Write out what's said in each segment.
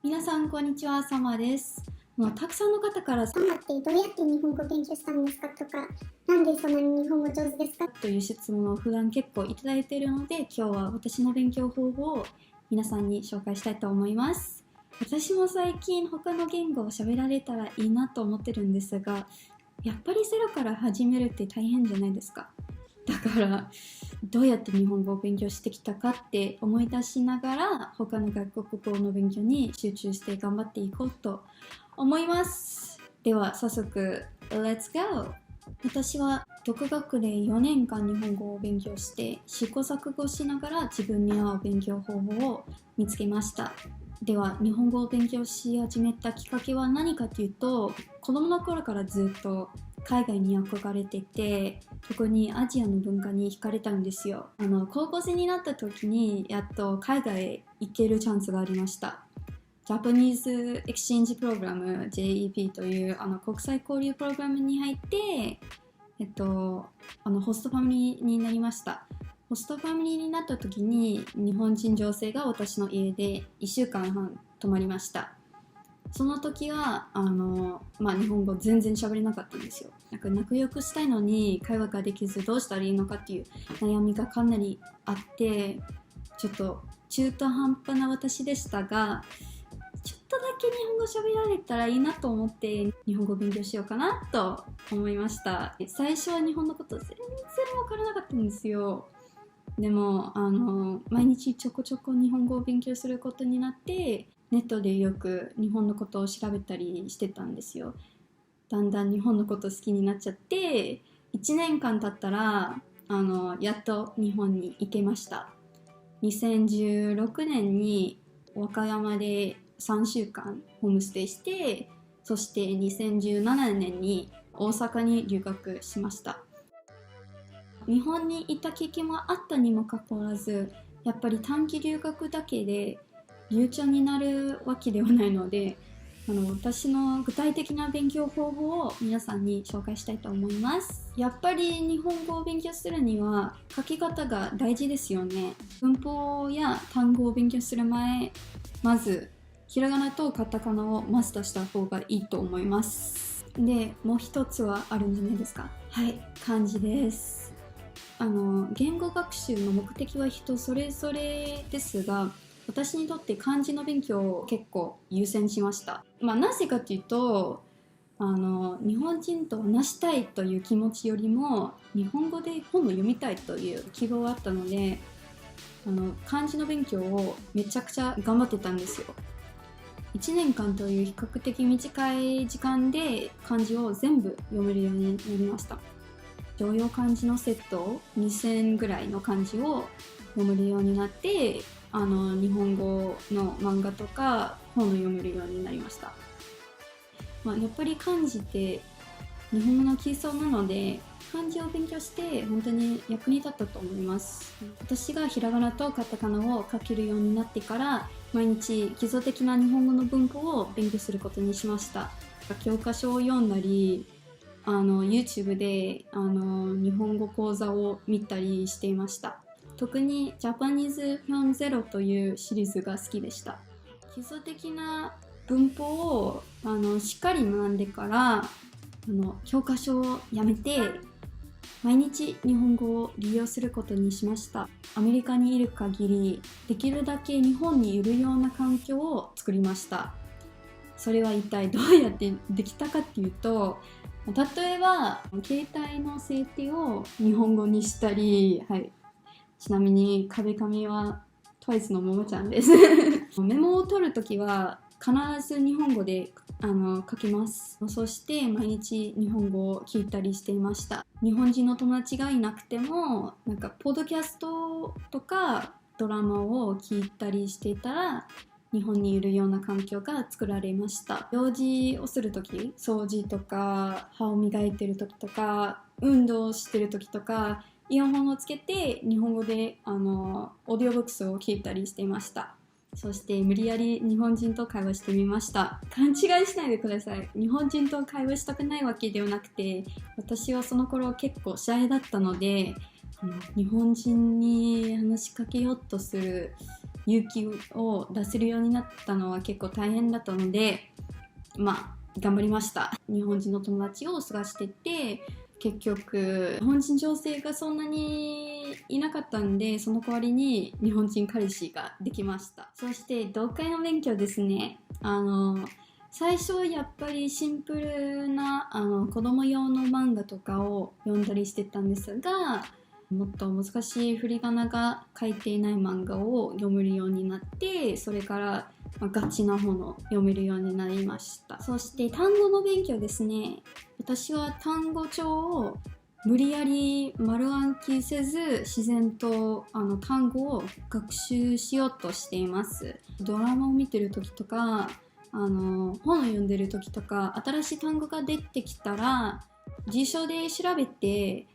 皆さんこんにちは、サマです。たくさんの方からサマってどうやって日本語勉強したんですかとか、なんでそんなに日本語上手ですかという質問を普段結構いただいているので、今日は私の勉強方法を皆さんに紹介したいと思います。私も最近他の言語を喋られたらいいなと思ってるんですが、やっぱりゼロから始めるって大変じゃないですか。だからどうやって日本語を勉強してきたかって思い出しながら他の外国語の勉強に集中して頑張っていこうと思います。では早速 Let's go! 私は独学で4年間日本語を勉強して試行錯誤しながら自分に合う勉強方法を見つけました。では日本語を勉強し始めたきっかけは何かというと、子供の頃からずっと海外に憧れてて、特にアジアの文化に惹かれたんですよ。高校生になった時にやっと海外へ行けるチャンスがありました。ジャパニーズエクスチェンジプログラム JEP という国際交流プログラムに入ってホストファミリーになりました。ホストファミリーになった時に日本人女性が私の家で1週間半泊まりました。その時は日本語全然喋れなかったんですよ。仲良くしたいのに会話ができずどうしたらいいのかっていう悩みがかなりあって、ちょっと中途半端な私でしたが、ちょっとだけ日本語喋られたらいいなと思って日本語を勉強しようかなと思いました。最初は日本のこと全然わからなかったんですよ。でも毎日ちょこちょこ日本語を勉強することになって、ネットでよく日本のことを調べたりしてたんですよ。だんだん日本のこと好きになっちゃって、1年間経ったらやっと日本に行けました。2016年に和歌山で3週間ホームステイして、そして2017年に大阪に留学しました。日本にいた経験はあったにもかかわらず、やっぱり短期留学だけで流暢になるわけではないので、私の具体的な勉強方法を皆さんに紹介したいと思います。やっぱり日本語を勉強するには書き方が大事ですよね。文法や単語を勉強する前、まずひらがなとカタカナをマスターした方がいいと思います。で、もう一つはあるんじゃないですか。はい、漢字です。言語学習の目的は人それぞれですが、私にとって漢字の勉強を結構優先しました。なぜかというと、日本人と話したいという気持ちよりも日本語で本を読みたいという希望があったので、漢字の勉強をめちゃくちゃ頑張ってたんですよ。1年間という比較的短い時間で漢字を全部読めるようになりました。常用漢字のセット2000ぐらいの漢字を読めるようになって、日本語の漫画とか本を読めるようになりました。やっぱり漢字って日本語の基礎なので、漢字を勉強して本当に役に立ったと思います。私がひらがなとカタカナを書けるようになってから毎日基礎的な日本語の文法を勉強することにしました。教科書を読んだりYouTube で日本語講座を見たりしていました。特にジャパニーズフィルムゼロというシリーズが好きでした。基礎的な文法をしっかり学んでから教科書をやめて毎日日本語を利用することにしました。アメリカにいる限りできるだけ日本にいるような環境を作りました。それは一体どうやってできたかっていうと、例えば携帯の設定を日本語にしたり、はい、ちなみに壁紙は TWICE のももちゃんですメモを取るときは必ず日本語で書きます。そして毎日日本語を聞いたりしていました。日本人の友達がいなくてもポッドキャストとかドラマを聞いたりしていたら日本にいるような環境が作られました。用事をするとき、掃除とか歯を磨いてるときとか運動してるときとかイヤホンをつけて日本語でオーディオブックスを聞いたりしていました。そして無理やり日本人と会話してみました。勘違いしないでください。日本人と会話したくないわけではなくて、私はその頃結構シャイだったので日本人に話しかけようとする勇気を出せるようになったのは結構大変だったので、頑張りました。日本人の友達を探してて、結局日本人女性がそんなにいなかったんで、その代わりに日本人彼氏ができました。そして読解の勉強ですね。最初やっぱりシンプルな子供用の漫画とかを読んだりしてたんですが、もっと難しい振り仮名が書いていない漫画を読めるようになって、それからガチな本を読めるようになりました。そして単語の勉強ですね。私は単語帳を無理やり丸暗記せず、自然と単語を学習しようとしています。ドラマを見てる時とか本を読んでる時とか、新しい単語が出てきたら辞書で調べて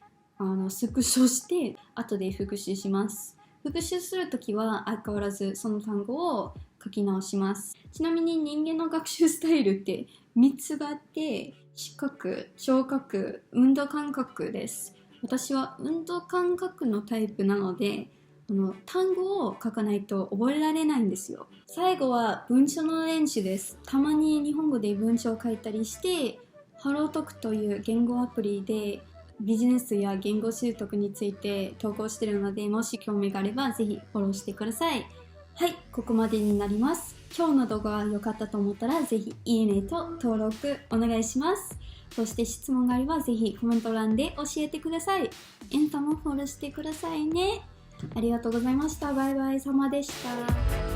スクショして後で復習します。復習するときは相変わらずその単語を書き直します。ちなみに人間の学習スタイルって3つがあって、視覚、聴覚、運動感覚です。私は運動感覚のタイプなので、単語を書かないと覚えられないんですよ。最後は文章の練習です。たまに日本語で文章を書いたりして、ハロートークという言語アプリでビジネスや言語習得について投稿しているので、もし興味があればぜひフォローしてください。はい、ここまでになります。今日の動画が良かったと思ったらぜひいいねと登録お願いします。そして質問があればぜひコメント欄で教えてください。エンタもフォローしてくださいね。ありがとうございました。バイバイ様でした。